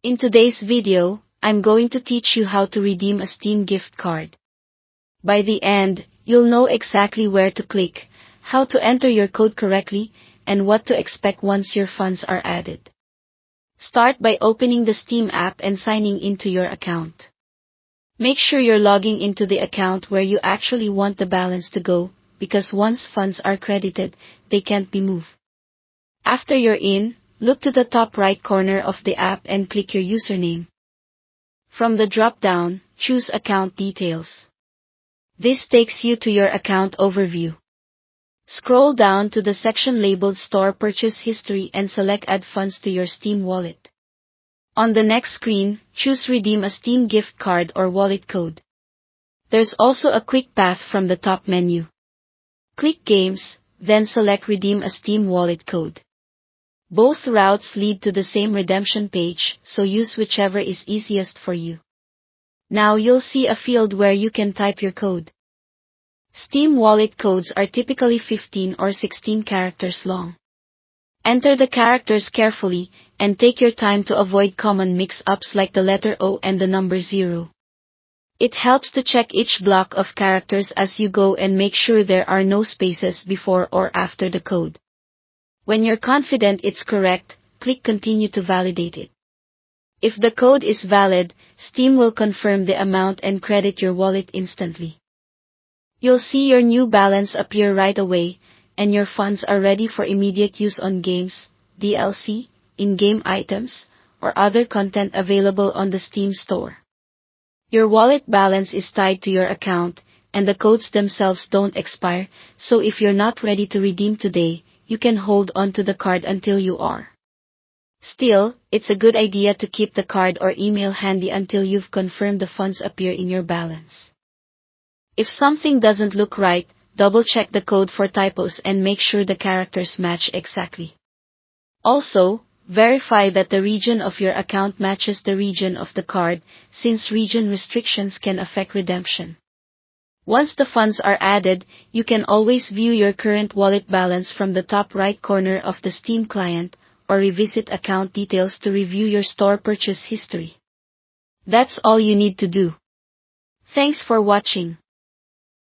In today's video, I'm going to teach you how to redeem a Steam gift card. By the end, you'll know exactly where to click, how to enter your code correctly, and what to expect once your funds are added. Start by opening the Steam app and signing into your account. Make sure you're logging into the account where you actually want the balance to go, because once funds are credited, they can't be moved. After you're in, look to the top right corner of the app and click your username. From the drop-down, choose Account Details. This takes you to your account overview. Scroll down to the section labeled Store Purchase History and select Add Funds to your Steam wallet. On the next screen, choose Redeem a Steam gift card or wallet code. There's also a quick path from the top menu. Click Games, then select Redeem a Steam wallet code. Both routes lead to the same redemption page, so use whichever is easiest for you. Now you'll see a field where you can type your code. Steam wallet codes are typically 15 or 16 characters long. Enter the characters carefully, and take your time to avoid common mix-ups like the letter O and the number 0. It helps to check each block of characters as you go and make sure there are no spaces before or after the code. When you're confident it's correct, click Continue to validate it. If the code is valid, Steam will confirm the amount and credit your wallet instantly. You'll see your new balance appear right away, and your funds are ready for immediate use on games, DLC, in-game items, or other content available on the Steam store. Your wallet balance is tied to your account, and the codes themselves don't expire, so if you're not ready to redeem today, you can hold on to the card until you are. Still, it's a good idea to keep the card or email handy until you've confirmed the funds appear in your balance. If something doesn't look right, double-check the code for typos and make sure the characters match exactly. Also, verify that the region of your account matches the region of the card, since region restrictions can affect redemption. Once the funds are added, you can always view your current wallet balance from the top right corner of the Steam client, or revisit account details to review your store purchase history. That's all you need to do. Thanks for watching.